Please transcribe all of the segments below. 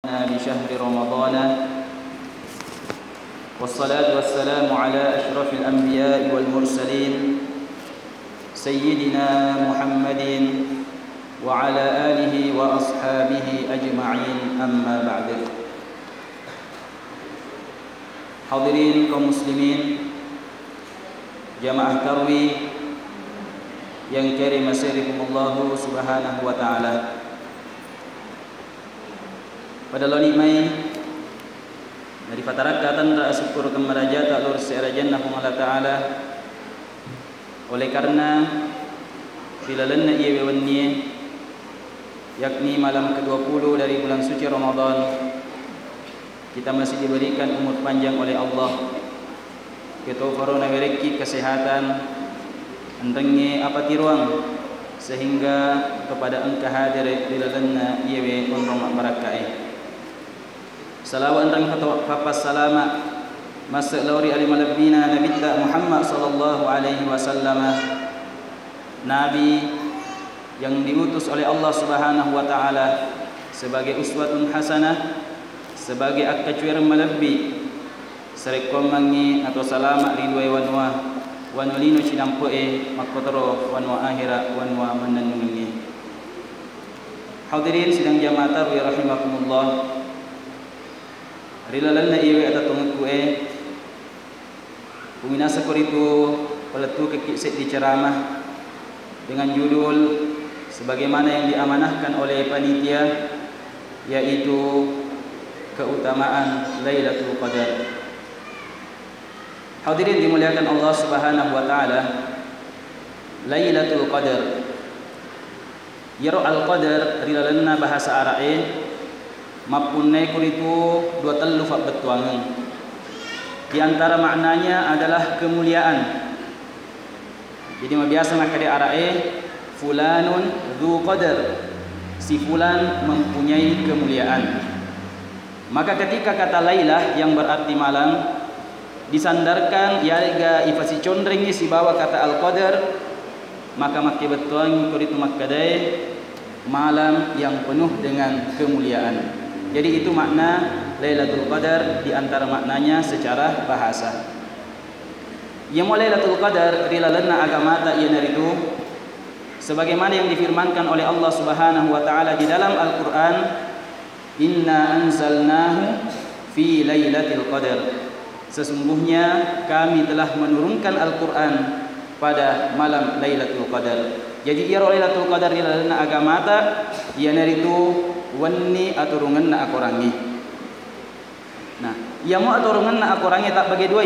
بشهر رمضان والصلاة والسلام على أشرف الأنبياء والمرسلين سيدنا محمد وعلى آله وأصحابه أجمعين أما بعد. Hadirin kaum muslimin jamaah tarawih yang karim masirikumullahu subhanahu wa ta'ala. Pada lolimai dari fatarakatan ra'asyukur kemaraja ta'lur se'arajanna Allah ta'ala. Oleh karena filalanna iya wewenni yakni malam ke-20 dari bulan suci Ramadan, kita masih diberikan umur panjang oleh Allah. Kita corona bereki kesehatan entenge apa tiruang sehingga kepada engkau hadir filalanna iya we onrong barakai. Salawat dan fapas salama masa lauri alimalabina Nabi Muhammad sallallahu alaihi wasallam, Nabi yang diutus oleh Allah Subhanahu wa taala sebagai uswatun hasanah, sebagai akacuir malabbi serekom mangi atau salama ridwai wanwa wanulino cinampoe makotoro wanwa akhirat wanwa mananungi. Hadirin sidang jamaah tarawih rahimakumullah. Rilalanna iwe atatungku puminasa koritu peletu kekisik di ceramah dengan judul sebagaimana yang diamanahkan oleh panitia, yaitu keutamaan Lailatul Qadar. Hadirin dimuliakan Allah Subhanahu wa taala, Lailatul Qadar yaro al-qadar rilalanna bahasa Arabe mapunai kuritu dua telu fak betuangan. Di antara maknanya adalah kemuliaan. Jadi biasa makade Arabe fulanun dzu qadar, si fulan mempunyai kemuliaan. Maka ketika kata lailah yang berarti malam disandarkan yaga ifasi condrengi si bawa kata al-qadar, maka makke betuang kuritu makade malam yang penuh dengan kemuliaan. Jadi itu makna Lailatul Qadar di antara maknanya secara bahasa. Yang Lailatul Qadar rilalana agama tak yana itu sebagaimana yang difirmankan oleh Allah Subhanahu wa taala di dalam Al-Qur'an, inna anzalnahu fi lailatul qadar. Sesungguhnya kami telah menurunkan Al-Qur'an pada malam Lailatul Qadar. Jadi ia Lailatul Qadar rilalana agama tak yana itu wanni aturungan na akorangi. Nah, ia mau aturungan na akorangi tak bagi dua.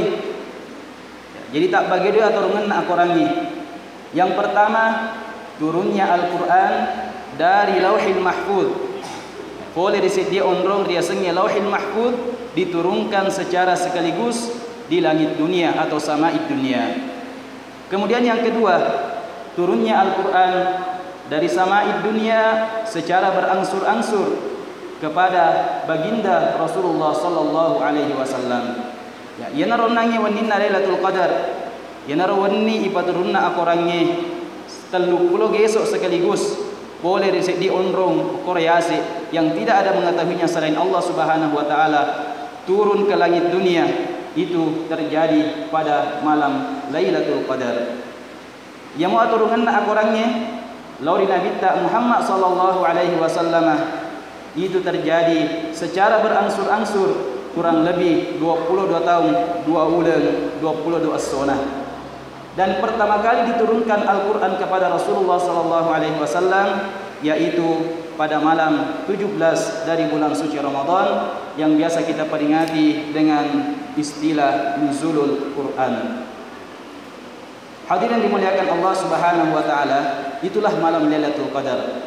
Jadi tak bagi dua aturungan na akorangi. Yang pertama, turunnya Al-Quran dari Lauhil Mahfuz. Boleh dia ondrong dia sengnya Lauhil Mahfuz diturunkan secara sekaligus di langit dunia atau sama'id dunia. Kemudian yang kedua, turunnya Al-Quran dari sama'id dunia secara berangsur-angsur kepada baginda Rasulullah sallallahu alaihi wasallam. Ya, yana ronangi wanina Lailatul Qadar. Yana rawani ipaturunna akorangi telu pulo gesok sekaligus. Boleh di onrong koreasi yang tidak ada mengetahuinya selain Allah Subhanahu wa taala turun ke langit dunia. Itu terjadi pada malam Lailatul Qadar. Yang mau aturunna akorangi lauri Nabi Muhammad sallallahu alaihi wasallam itu terjadi secara berangsur-angsur kurang lebih 22 tahun 2 bulan 22 asona. Dan pertama kali diturunkan Al-Qur'an kepada Rasulullah sallallahu alaihi wasallam yaitu pada malam 17 dari bulan suci Ramadan yang biasa kita peringati dengan istilah nuzulul Quran. Hadirin dimuliakan Allah Subhanahu wa taala, itulah malam Lailatul Qadar.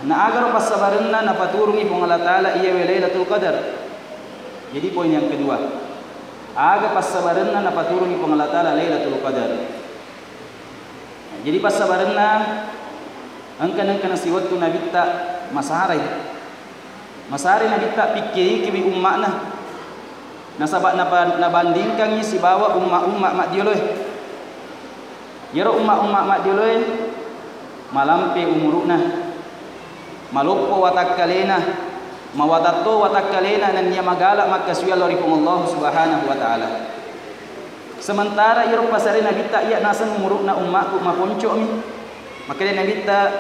Nah agar pas sabarenna na paturungi pung Allah taala iya Lailatul Qadar. Jadi poin yang kedua, agar pas sabarenna na paturungi pung Allah taala Lailatul Qadar. Jadi pas sabarenna angkan si waktu Nabi ta masahari Nabi ta pikiri kibi ummakna. Nasabak na bandingkan si bawa ummak mak dia loh. Yaro ummak mak dia loh malampe umuruna maloppo watakkalena mawatato watakalena nan nia magala makasuya lori Allah subhanahu wa ta'ala. Sementara iro pasare nabi ta iya nasan umurna ummaku maponco mi, maka dia nabi ta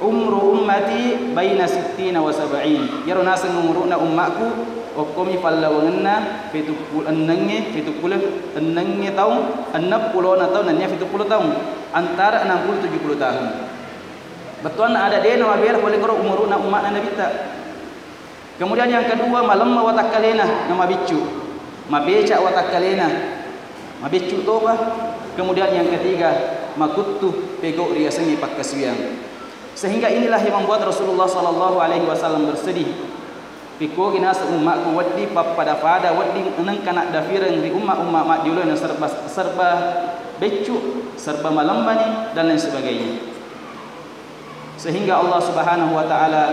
umru ummati baina 60 wa 70. Iro nasan umurna ummaku okomi pallawangenna 70 tahun 60 tahun nan nia 70 tahun antara 60-70 tahun. Betuan ada dia nama biar boleh koro umurna ummatna nabi ta. Kemudian yang kedua malam watakalena nama bicu, mabeca watakalena, mabecu toba. Kemudian yang ketiga makutu pego ria sengi pakkasuyang. Sehingga inilah yang membuat Rasulullah sallallahu alaihi wasallam bersedih. Piko ina umatku wadi pada pada wadi eneng kana dafireng di ummat diulah serba becu, serba malam bani dan lain sebagainya. Sehingga Allah Subhanahu wa taala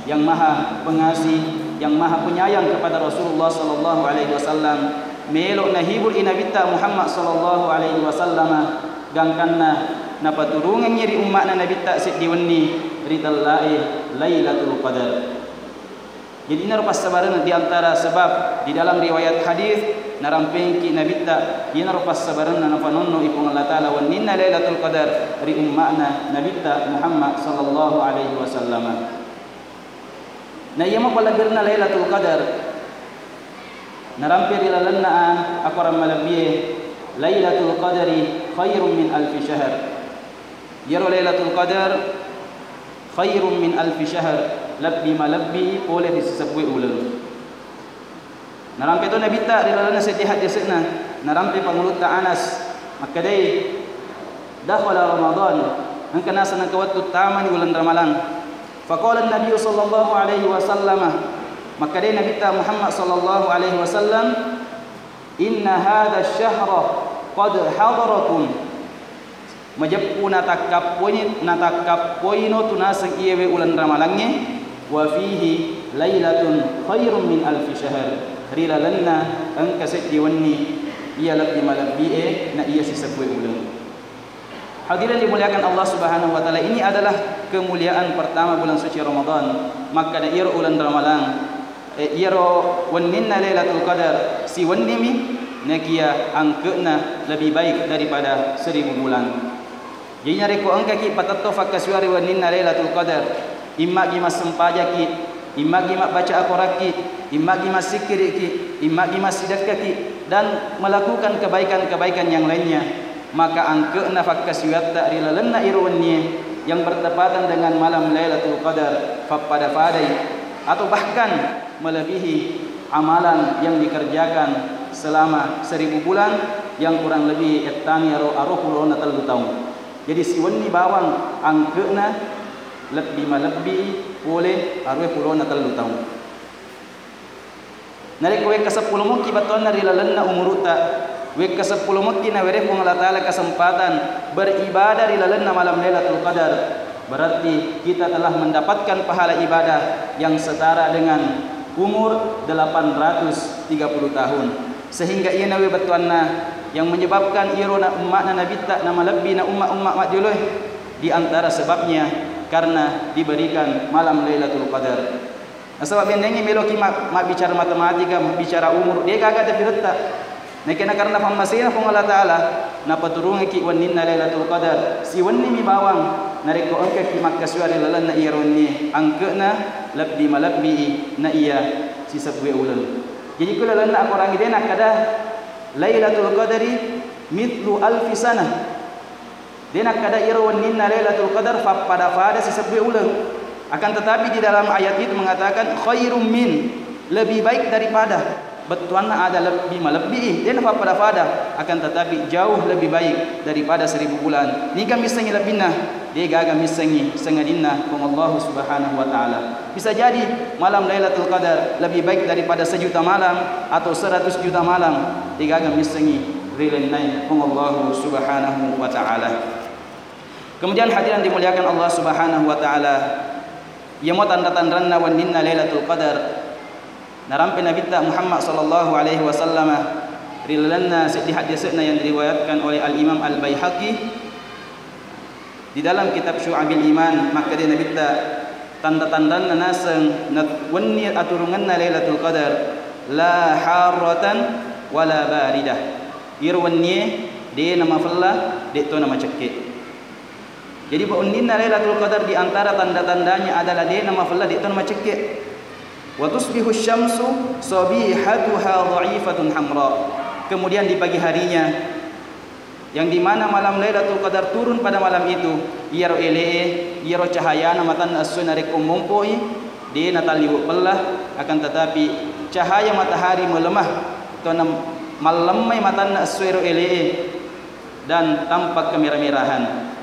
yang maha pengasih, yang maha penyayang kepada Rasulullah sallallahu alaihi wasallam melok nahibul inabita Muhammad sallallahu alaihi wasallam gangkanna napa turungan nyeri umatna nabi ta sid diwenni ridallai lailatul qadar. Jadi ini rupas sabaran di antara sebab di dalam riwayat hadis narampeng ki nabi ta ini rupas sabaran napa nonno ipung Allah taala wa inna lailatul qadar ri umatna nabi ta Muhammad sallallahu alaihi wasallam. Na iya mo palagirna Lailatul Qadar narampi rilalanna akoram malabiye Lailatul Qadari khairun min alfi syahr. Yaro Lailatul Qadar khairun min alfi syahr labbi malabbi oleh disebut ulang. Narampi tu nabi ta rilalanna setihat jasna narampi pangulut ta Anas maka dai dakhala Ramadan angkana sana kawatu taman bulan Ramadan. Faqala an-nabiy sallallahu alaihi wasallam, maka dia Nabi Muhammad sallallahu alaihi wasallam, inna hadha asy-syahra qad hadarakum majapuna takappoino tunasang iyewe ulan ramalange wa fihi lailatun khairun min alfi syahr rilalanna ang kaset diwanni iya labdi malabbi'e na iya sisabwe ulan. Hadirin dimuliakan Allah Subhanahu wa taala, ini adalah kemuliaan pertama bulan suci Ramadan. Maka da iro ulan Ramadan, iro wanninna Lailatul Qadar, si wannimi nakia angkeuna lebih baik daripada 1000 bulan. Jadi nyari ko angka ki patato fakaswari wanninna Lailatul Qadar, imma gi masempaja ki, imma gi baca Al-Qur'an ki, imma gi masikir ki, imma gi sedekah ki dan melakukan kebaikan-kebaikan yang lainnya. Maka angkeuna fakkasiwatta rilalanna irwanni yang bertepatan dengan malam Lailatul Qadar pada fadai atau bahkan melebihi amalan yang dikerjakan selama 1000 bulan yang kurang lebih ettani aruhulona talu tahun. Jadi siwanni bawang angkeuna lebih oleh aruhulona talu tahun. Nari kowe ka 10 muki batonna rilalanna umuruta wek ke-10 mungkin awere pun Allah Ta'ala kesempatan beribadah di lalanna malam Lailatul Qadar. Berarti kita telah mendapatkan pahala ibadah yang setara dengan umur 830 tahun. Sehingga ia nawi batuanna yang menyebabkan irona ummatna nabi tak nama lebih na ummat madjuluh di antara sebabnya karena diberikan malam Lailatul Qadar. Sebab yang dengi meloki mak bicara matematika, mak bicara umur, dia kagak ada firta. Nah karena pamasina pun Allah Ta'ala napaturungi ki wanninna Lailatul Qadar si wanni mi bawang nariko angka ki makkaswari lalan na ironni angkeuna labbi malabbi na iya si sabwe ulan. Jadi kula lalan na orang ide nak kada Lailatul Qadari mithlu alfi sana. Dia nak kada iro wanninna Lailatul Qadar pada si sabwe ulan. Akan tetapi di dalam ayat itu mengatakan khairum min, lebih baik daripada. Betuanna ada lebih melebihi dan pada akan tetapi jauh lebih baik daripada 1000 bulan. Ni kan misangi lebihna dia gaga misangi sangadinna kong Allah Subhanahu wa taala. Bisa jadi malam Lailatul Qadar lebih baik daripada 1 juta malam atau 100 juta malam. Dia gaga misangi rilanai kong Allah Subhanahu wa taala. Kemudian hadirin dimuliakan Allah Subhanahu wa taala, ia mau tanda-tandanna wanninna Lailatul Qadar. Narampi Nabi Muhammad sallallahu alaihi wasallam rilalanna di hadisna yang diriwayatkan oleh Al-Imam Al-Baihaqi di dalam kitab Syu'abil Iman. Maka dia Nabi tanda-tanda naseng wenni aturungan Lailatul Qadar la harratan wala baridah. Irwenni de nama falla de to nama cekke. Jadi ba'unninna Lailatul Qadar di antara tanda-tandanya adalah de nama falla de to nama cekke. Wa tusbihu syamsu sabihatuha dha'ifatun hamra. Kemudian di pagi harinya yang di mana malam Lailatul Qadar turun pada malam itu, iaro ele, iaro cahaya namatan as-sunnah umumpoi di natal liwuk pelah, akan tetapi cahaya matahari melemah atau malamai matan as-sunnah ele dan tampak kemerah-merahan.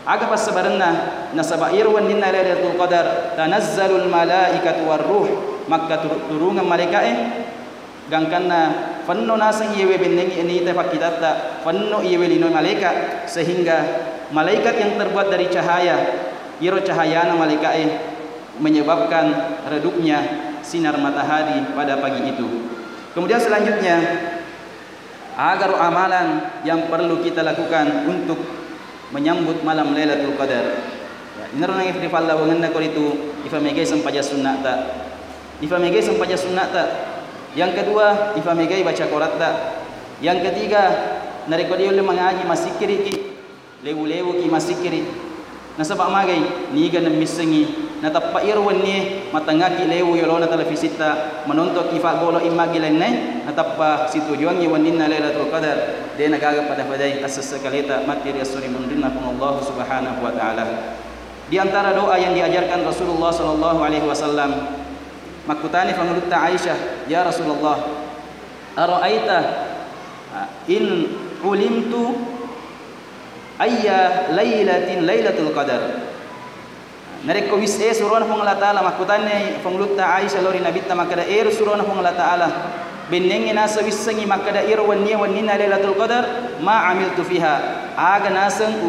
Aga pas sebenarnya nasaba irwan ninna Lailatul Qadar tanazzalul malaikatu warruh, maka turungan malaikat gangkanna fanno nasang yewe benengi ini tepak kita tak fanno yewe lino malaikat, sehingga malaikat yang terbuat dari cahaya iro cahayana malaikat menyebabkan redupnya sinar matahari pada pagi itu. Kemudian selanjutnya agar amalan yang perlu kita lakukan untuk menyambut malam Lailatul Qadar. Ya, inarang ifrifalla wanganda ko itu ifamegay sampaja sunnah ta. Ifamegay sampaja sunnah ta. Yang kedua, ifamegay baca Quran tak. Yang ketiga, narikodi oleh mengaji masikiri ki, lewu-lewu ki masikiri. Nasabak magay, niga na misengi, natapa irwan ni matangaki lewu yolo na televisi ta, menonton ifa golo imagi lainnya, natapa situjuan yawan ninna Lailatul Qadar. Dia nagaga pada padai asas sekalita materi asuri mundinna pun Allah Subhanahu wa taala. Di antara doa yang diajarkan Rasulullah sallallahu alaihi wasallam, makutani pangulutta Aisyah, ya Rasulullah, ara'aita in ulimtu ayya lailatin Lailatul Qadar. Nareko wis surana pang Allah taala makutani pangulutta Aisyah lori nabi ta makada surana pang Allah taala benengi nasa wisangi makada wanni wannina Lailatul Qadar ma amiltu fiha, aga nasang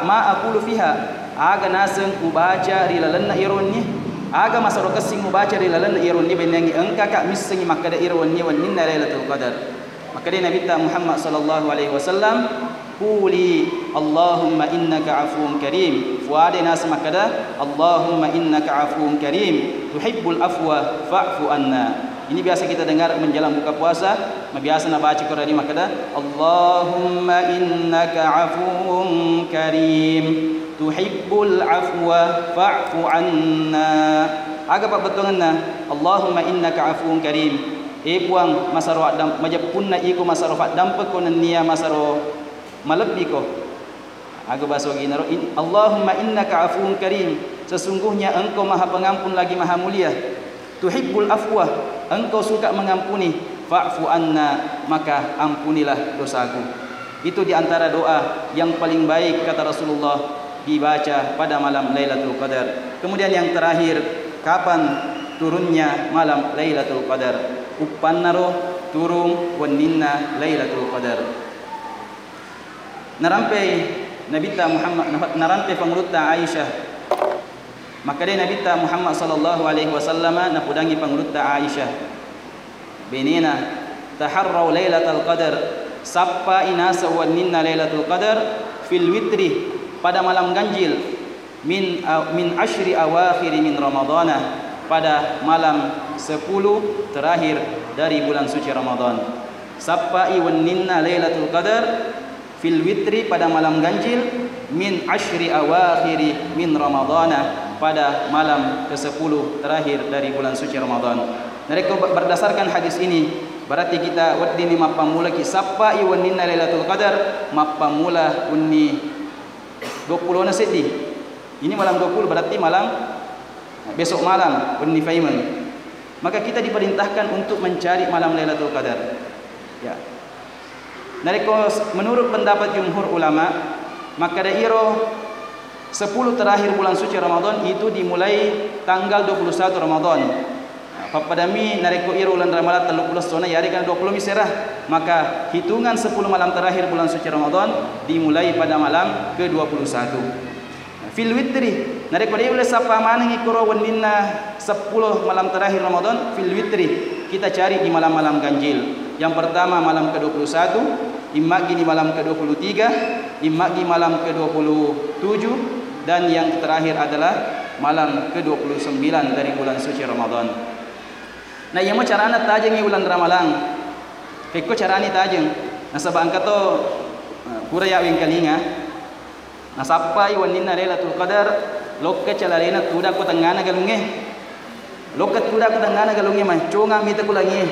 ma aqulu fiha, aga nasang ubaca rilalanna irwanni, aga masaro kasing ubaca rilalanna irwanni benengi engka ka misangi makada wanni wannina Lailatul Qadar. Maka dia Nabi Muhammad sallallahu alaihi wasallam quli Allahumma innaka afuwun karim, fuade nas makada Allahumma innaka afuwun karim tuhibbul afwa fa'fu anna. Ini biasa kita dengar menjelang buka puasa, biasa nak baca Quran ini makada Allahumma innaka afuwun karim tuhibbul afwa fa'fu anna. Aga pak betonganna Allahumma innaka afuwun karim. Puang masaro adam majapunna iko masaro fat dampak ko niya masaro malebbi ko. Aga baso ginaro Allahumma innaka afuwun karim, sesungguhnya engkau maha pengampun lagi maha mulia. Tuhibbul afwa, engkau suka mengampuni, fa'fu anna, maka ampunilah dosaku. Itu diantara doa yang paling baik kata Rasulullah dibaca pada malam Lailatul Qadar. Kemudian yang terakhir, kapan turunnya malam Lailatul Qadar? Upannaro turung wanninna Lailatul Qadar. Narampai Nabi Muhammad narampai pangulutta Aisyah. Maka dia Nabi Muhammad sallallahu alaihi wasallam napudangi pangulutta Aisyah. Benina taharrau Lailatul Qadar, sappa inasa wanninna Lailatul Qadar fil witri, pada malam ganjil min ashri awakhir min Ramadana, pada malam 10 terakhir dari bulan suci Ramadan. Sappai wanninna Lailatul Qadar fil witri, pada malam ganjil min ashri awakhir min Ramadana, pada malam ke-10 terakhir dari bulan suci Ramadan. Mereka berdasarkan hadis ini berarti kita waddini mapamula ki sappai wanninna Lailatul Qadar mapamula unni 20 na sedih. Ini malam 20 berarti malam besok malam unni faiman. Maka kita diperintahkan untuk mencari malam Lailatul Qadar. Ya. Nareko menurut pendapat jumhur ulama, maka dairo 10 terakhir bulan suci Ramadan itu dimulai tanggal 21 Ramadan. Papadami nareko iro bulan Ramadan 30 sona yari kan 20 miserah. Maka hitungan 10 malam terakhir bulan suci Ramadan dimulai pada malam ke-21. Fil witri nareko dia boleh sapa manang ikoro wanninna 10 malam terakhir Ramadan fil witri, kita cari di malam-malam ganjil. Yang pertama malam ke-21, imagi di malam ke-23, imagi malam ke-27, dan yang terakhir adalah malam ke-29 dari bulan suci Ramadan. Nah, yang cara anak tajeng di bulan Ramadan. Keko cara ni tajeng. Nah, sabang kato pura ya wing kalinga. Nah, sampai wanina Lailatul Qadar lokka calarena tuda ko tangana galunge. Lokka tuda ko tangana galunge mah conga mita kulangi.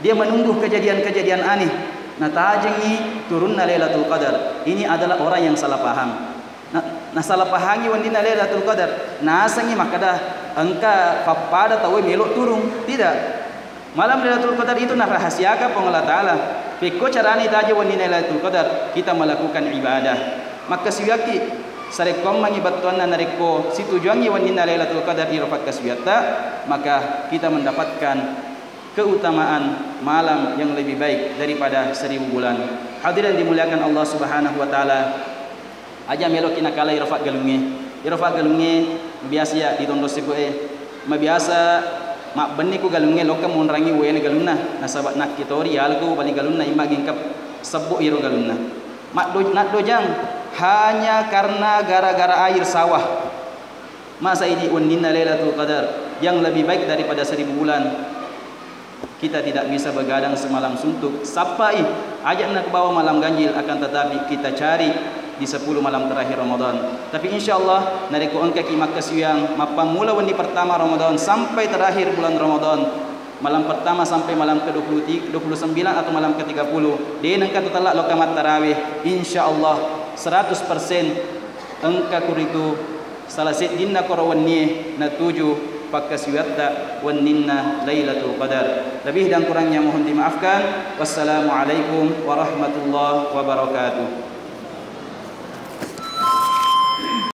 Dia menunggu kejadian-kejadian aneh. Nah, tajeng ni turunna Lailatul Qadar. Ini adalah orang yang salah paham. Nah, salah pahangi wanina Lailatul Qadar. Nasangi makada engka papada tahu melok turun. Tidak. Malam Lailatul Qadar itu nah rahasiakan Allah Ta'ala. Peko carani taja wanina Lailatul Qadar kita melakukan ibadah. Maka siwaki sarekom mangibatuan nareko si tujuannya wanina Lailatul Qadar irafat kaswiata, maka kita mendapatkan keutamaan malam yang lebih baik daripada 1000 bulan. Hadirin dimuliakan Allah Subhanahu wa taala. Aja melo kina kala irafat galunge. Irafat galunge biasa ya ditondo siboe. Mabiasa mak benni ku galunge lokka monrangi wene galunna. Nasabat nak kitori alku bali galunna imagin kap sebo iro galunna. Mak dojang hanya karena gara-gara air sawah. Masa ini wanina Lailatul Qadar yang lebih baik daripada 1000 bulan. Kita tidak bisa begadang semalam suntuk. Sampai ajak nak bawa malam ganjil, akan tetapi kita cari di 10 malam terakhir Ramadan. Tapi insyaallah nareko engka ki makas yang mapang mula wendi pertama Ramadan sampai terakhir bulan Ramadan. Malam pertama sampai malam ke-23, 29 atau malam ke-30. Dia engka tutalak lokamat tarawih. Insyaallah 100% engka kuritu salah sidinna korawanni natuju pakasiwatta wanninna Lailatul Qadar. Lebih dan kurangnya mohon dimaafkan. Wassalamualaikum warahmatullahi wabarakatuh.